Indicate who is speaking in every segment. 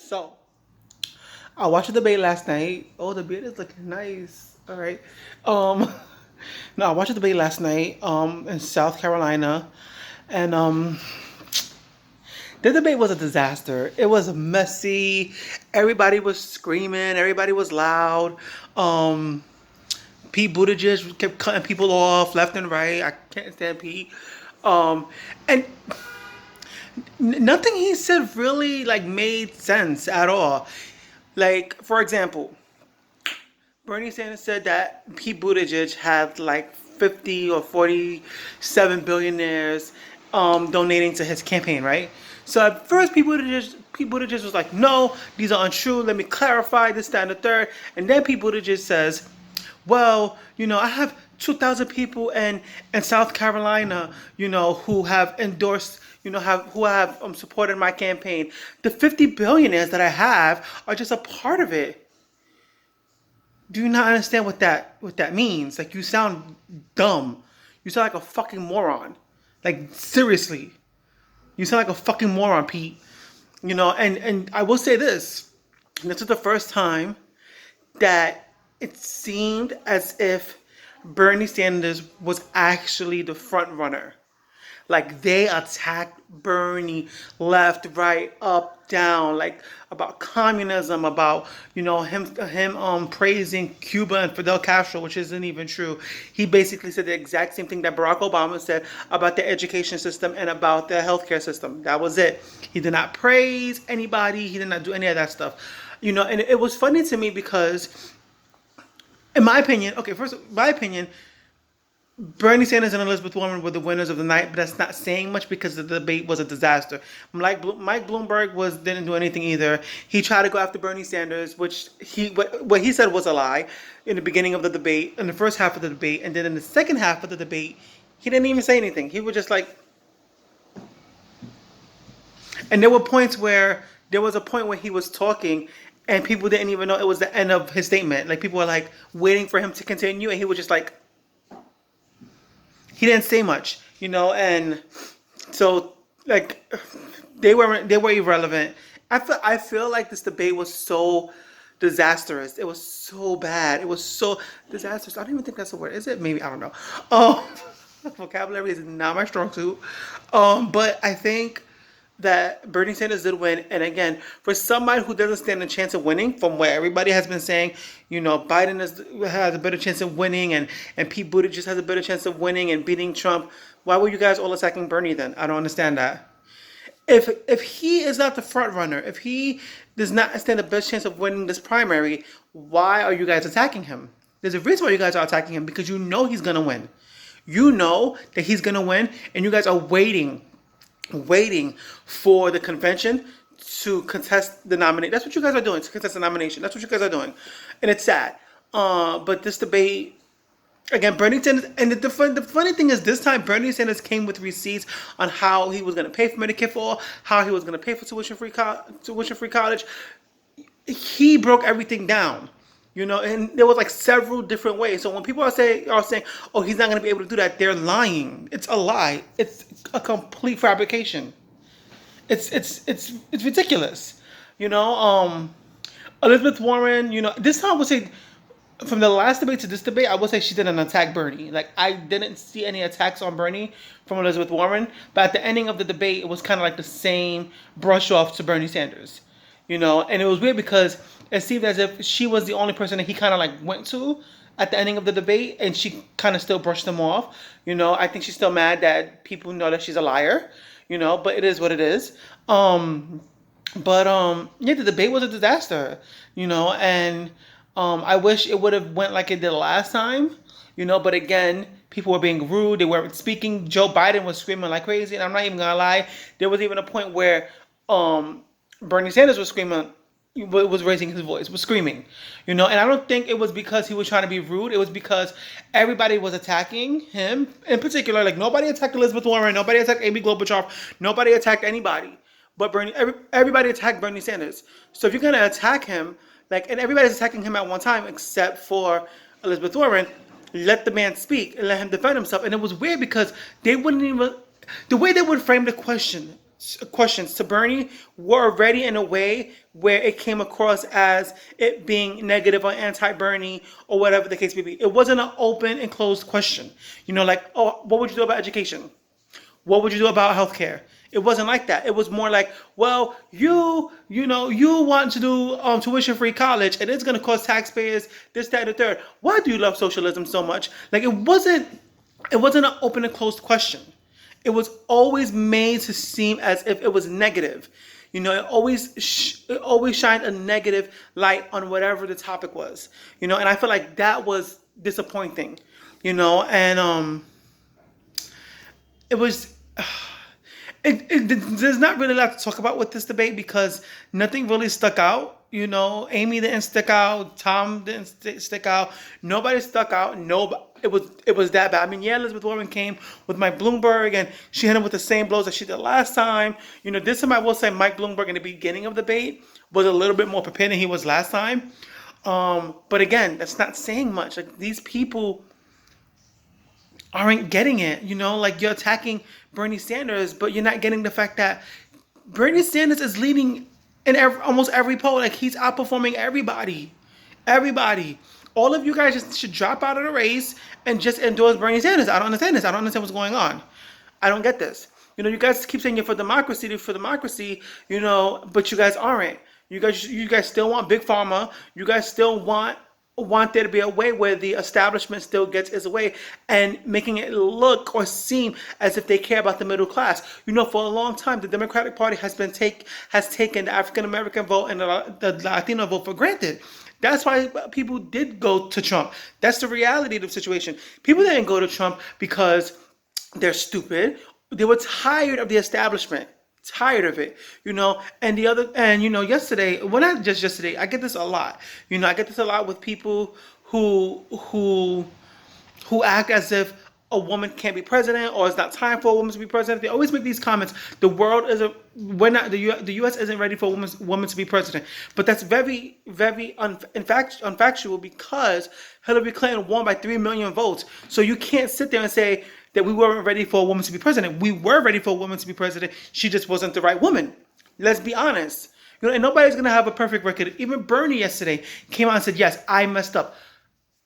Speaker 1: So, I watched the debate last night. Oh, the debate is looking nice. All right. Um, no, I watched the debate last night. In South Carolina, and the debate was a disaster. It was messy. Everybody was screaming. Everybody was loud. Um, Pete Buttigieg kept cutting people off left and right. I can't stand Pete. Um, and nothing he said really like made sense at all. Like, for example, Bernie Sanders said that Pete Buttigieg had like 50 or 47 billionaires donating to his campaign, right? So at first, Pete Buttigieg was like, no, these are untrue. Let me clarify this, that, and the third. And then Pete Buttigieg says, well, I have 2,000 people in South Carolina, who have endorsed, who have supported my campaign. The 50 billionaires that I have are just a part of it. Do you not understand what that means? Like, you sound dumb. You sound like a fucking moron. Like, seriously. You sound like a fucking moron, Pete. And I will say this. This is the first time that it seemed as if Bernie Sanders was actually the front runner. Like, they attacked Bernie left, right, up, down, like about communism, about him praising Cuba and Fidel Castro, which isn't even true. He basically said the exact same thing that Barack Obama said about the education system and about the healthcare system. That was it. He did not praise anybody. He did not do any of that stuff. And it was funny to me because, in my opinion, okay, first, my opinion, Bernie Sanders and Elizabeth Warren were the winners of the night, but that's not saying much because the debate was a disaster. Mike Bloomberg didn't do anything either. He tried to go after Bernie Sanders, which what he said was a lie in the beginning of the debate, in the first half of the debate, and then in the second half of the debate, he didn't even say anything. He was just like, and there was a point where he was talking, and people didn't even know it was the end of his statement. Like, people were like waiting for him to continue, and he was just like, he didn't say much, and so, like, they were irrelevant. I feel like this debate was so disastrous. It was so bad. It was so disastrous. I don't even think that's a word. Is it? Maybe, I don't know. Um, vocabulary is not my strong suit. But I think that Bernie Sanders did win. And again, for somebody who doesn't stand a chance of winning, from what everybody has been saying, Biden has a better chance of winning, and Pete Buttigieg has a better chance of winning and beating Trump. Why were you guys all attacking Bernie then? I don't understand that. If he is not the front runner, if he does not stand the best chance of winning this primary, why are you guys attacking him? There's a reason why you guys are attacking him, because you know he's gonna win. You know that he's gonna win, and you guys are waiting for the convention to contest the nomination. That's what you guys are doing, to contest the nomination. That's what you guys are doing, and it's sad. But this debate, again, Bernie Sanders, and the funny thing is, this time Bernie Sanders came with receipts on how he was going to pay for Medicare for all, how he was going to pay for tuition-free college. He broke everything down. And there was like several different ways. So when people are saying, "Oh, he's not going to be able to do that," they're lying. It's a lie. It's a complete fabrication. It's ridiculous. You know, Elizabeth Warren. This time I would say, from the last debate to this debate, I would say she didn't attack Bernie. Like, I didn't see any attacks on Bernie from Elizabeth Warren. But at the ending of the debate, it was kind of like the same brush off to Bernie Sanders. And it was weird because it seemed as if she was the only person that he kind of like went to at the ending of the debate, and she kind of still brushed him off. I think she's still mad that people know that she's a liar. But it is what it is. But yeah, the debate was a disaster. And I wish it would have went like it did last time. But again, people were being rude. They weren't speaking. Joe Biden was screaming like crazy, and I'm not even gonna lie. There was even a point where Bernie Sanders was screaming, was raising his voice, was screaming, and I don't think it was because he was trying to be rude. It was because everybody was attacking him in particular. Like, nobody attacked Elizabeth Warren, nobody attacked Amy Klobuchar, nobody attacked anybody, but everybody attacked Bernie Sanders. So if you're gonna attack him, like, and everybody's attacking him at one time except for Elizabeth Warren, let the man speak and let him defend himself. And it was weird because they wouldn't even, the way they would frame the question questions to Bernie were already in a way where it came across as it being negative or anti-Bernie or whatever the case may be. It wasn't an open and closed question. Like, oh, what would you do about education? What would you do about healthcare? It wasn't like that. It was more like, well, you want to do tuition-free college, and it's going to cost taxpayers this, that, and the third. Why do you love socialism so much? Like, it wasn't an open and closed question. It was always made to seem as if it was negative. It always shined a negative light on whatever the topic was. And I feel like that was disappointing. And it was. There's not really a lot to talk about with this debate because nothing really stuck out. Amy didn't stick out. Tom didn't stick out. Nobody stuck out. Nobody. It was that bad. I mean, yeah, Elizabeth Warren came with Mike Bloomberg, and she hit him with the same blows that she did last time. This time I will say Mike Bloomberg in the beginning of the debate was a little bit more prepared than he was last time. But again, that's not saying much. Like, these people aren't getting it. Like, you're attacking Bernie Sanders, but you're not getting the fact that Bernie Sanders is leading in almost every poll. Like, he's outperforming everybody. All of you guys just should drop out of the race and just endorse Bernie Sanders. I don't understand this. I don't understand what's going on. I don't get this. You guys keep saying you're for democracy, but you guys aren't. You guys still want big pharma. You guys still want there to be a way where the establishment still gets its way and making it look or seem as if they care about the middle class. For a long time, the Democratic Party has taken the African American vote and the Latino vote for granted. That's why people did go to Trump. That's the reality of the situation. People didn't go to Trump because they're stupid. They were tired of the establishment. Tired of it, and yesterday, well, not just yesterday, I get this a lot. I get this a lot with people who act as if a woman can't be president or it's not time for a woman to be president. They always make these comments. The U.S. isn't ready for a woman to be president. But that's very, very unfactual because Hillary Clinton won by 3 million votes. So you can't sit there and say that we weren't ready for a woman to be president. We were ready for a woman to be president. She just wasn't the right woman. Let's be honest. And nobody's going to have a perfect record. Even Bernie yesterday came out and said, yes, I messed up.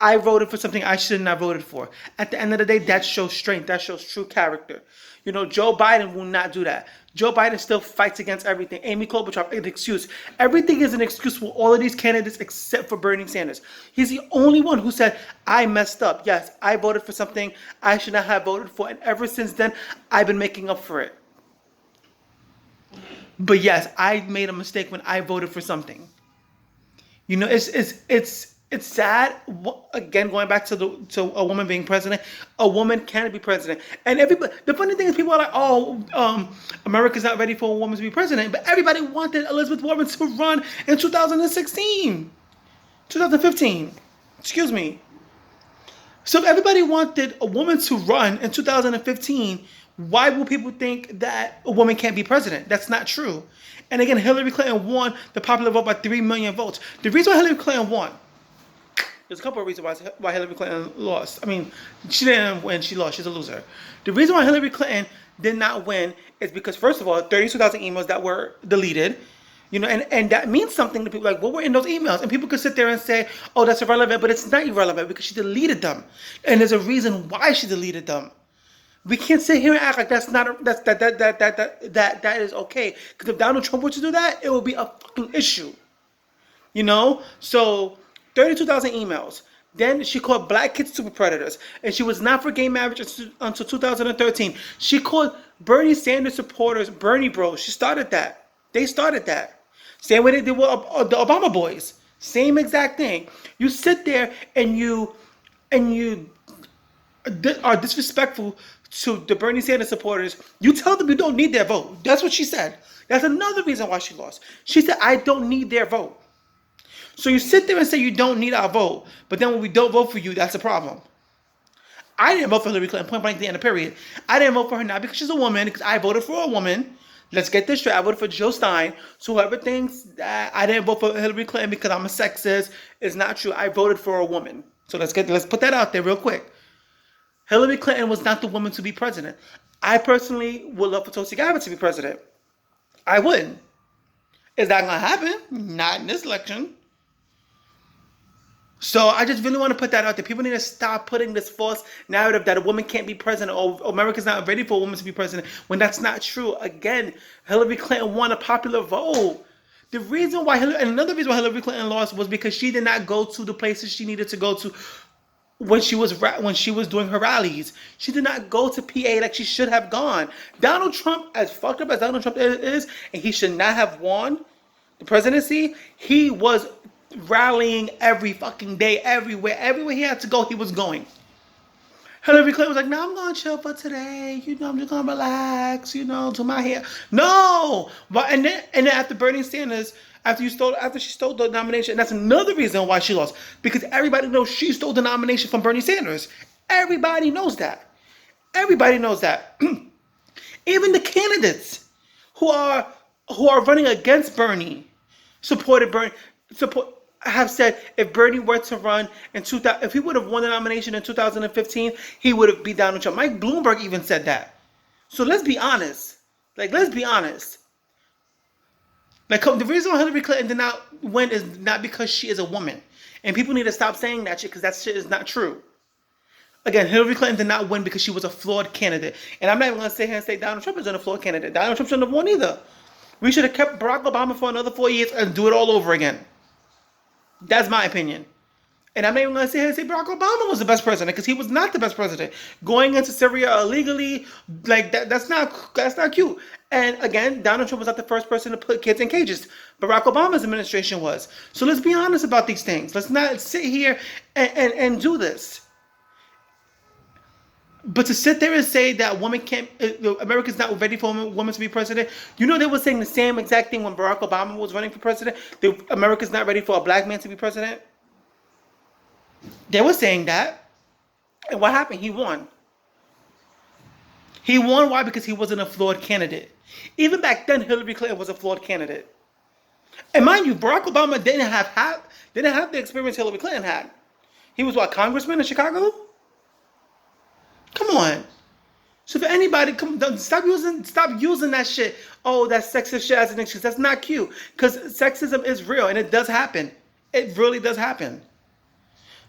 Speaker 1: I voted for something I shouldn't have voted for. At the end of the day, that shows strength. That shows true character. Joe Biden will not do that. Joe Biden still fights against everything. Amy Klobuchar, an excuse. Everything is an excuse for all of these candidates except for Bernie Sanders. He's the only one who said, I messed up. Yes, I voted for something I should not have voted for. And ever since then, I've been making up for it. But yes, I made a mistake when I voted for something. It's sad. Again, going back to a woman being president, a woman can be president. And the funny thing is, people are like, "Oh, America's not ready for a woman to be president." But everybody wanted Elizabeth Warren to run in 2015. Excuse me. So if everybody wanted a woman to run in 2015, why will people think that a woman can't be president? That's not true. And again, Hillary Clinton won the popular vote by 3 million votes. The reason why Hillary Clinton won. There's a couple of reasons why Hillary Clinton lost. I mean, she didn't win, she lost. She's a loser. The reason why Hillary Clinton did not win is because, first of all, 32,000 emails that were deleted, and that means something to people. Like, what were in those emails? And people could sit there and say, oh, that's irrelevant, but it's not irrelevant because she deleted them. And there's a reason why she deleted them. We can't sit here and act like that is okay. Because if Donald Trump were to do that, it would be a fucking issue. So 32,000 emails. Then she called black kids super predators. And she was not for gay marriage until 2013. She called Bernie Sanders supporters Bernie bros. She started that. They started that. Same way they did with the Obama boys. Same exact thing. You sit there and you are disrespectful to the Bernie Sanders supporters. You tell them you don't need their vote. That's what she said. That's another reason why she lost. She said, I don't need their vote. So you sit there and say you don't need our vote, but then when we don't vote for you, that's a problem. I didn't vote for Hillary Clinton, point blank, the end of period. I didn't vote for her not because she's a woman, because I voted for a woman. Let's get this straight. I voted for Jill Stein. So whoever thinks that I didn't vote for Hillary Clinton because I'm a sexist is not true. I voted for a woman. So let's put that out there real quick. Hillary Clinton was not the woman to be president. I personally would love for Tulsi Gabbard to be president. I wouldn't. Is that gonna happen? Not in this election. So I just really want to put that out there. People need to stop putting this false narrative that a woman can't be president or America's not ready for a woman to be president when that's not true. Again, Hillary Clinton won a popular vote. The reason why Hillary, and another reason why Hillary Clinton lost was because she did not go to the places she needed to go to when she was doing her rallies. She did not go to PA like she should have gone. Donald Trump, as fucked up as Donald Trump is, and he should not have won the presidency, he was rallying every fucking day, everywhere he had to go, he was going. Hillary Clinton was like, "No, I'm gonna chill for today. I'm just gonna relax. Do my hair." No, but and then after Bernie Sanders, after she stole the nomination, and that's another reason why she lost, because everybody knows she stole the nomination from Bernie Sanders. Everybody knows that. Everybody knows that. Even the candidates who are running against Bernie have said if Bernie were to run in 2000, if he would have won the nomination in 2015, he would have beat Donald Trump. Mike Bloomberg even said that. So let's be honest. Let's be honest. The reason why Hillary Clinton did not win is not because she is a woman. And people need to stop saying that shit because that shit is not true. Again, Hillary Clinton did not win because she was a flawed candidate. And I'm not even going to sit here and say Donald Trump isn't a flawed candidate. Donald Trump shouldn't have won either. We should have kept Barack Obama for another 4 years and do it all over again. That's my opinion. And I'm not even going to sit here and say Barack Obama was the best president because he was not the best president. Going into Syria illegally, that's not cute. And again, Donald Trump was not the first person to put kids in cages. Barack Obama's administration was. So let's be honest about these things. Let's not sit here and do this. But to sit there and say that America's not ready for a woman to be president, they were saying the same exact thing when Barack Obama was running for president. America's not ready for a black man to be president. They were saying that. And what happened? He won. He won, why? Because he wasn't a flawed candidate. Even back then, Hillary Clinton was a flawed candidate. And mind you, Barack Obama didn't have the experience Hillary Clinton had. He was congressman in Chicago? Come on. So for anybody, stop using that shit. Oh, that sexist shit as an excuse. That's not cute. Because sexism is real and it does happen. It really does happen.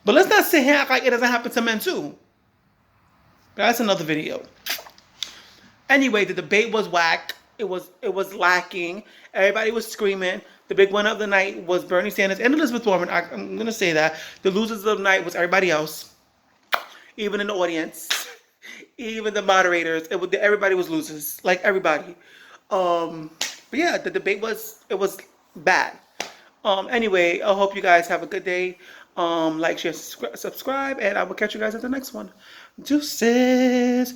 Speaker 1: But let's not sit here and act like it doesn't happen to men too. But that's another video. Anyway, the debate was whack. It was lacking. Everybody was screaming. The big winner of the night was Bernie Sanders and Elizabeth Warren. I'm going to say that. The losers of the night was everybody else. Even in the audience. Even the moderators. Everybody was losers. Like everybody. But yeah, the debate was bad. Anyway, I hope you guys have a good day. Like, share, subscribe, and I will catch you guys at the next one. Deuces.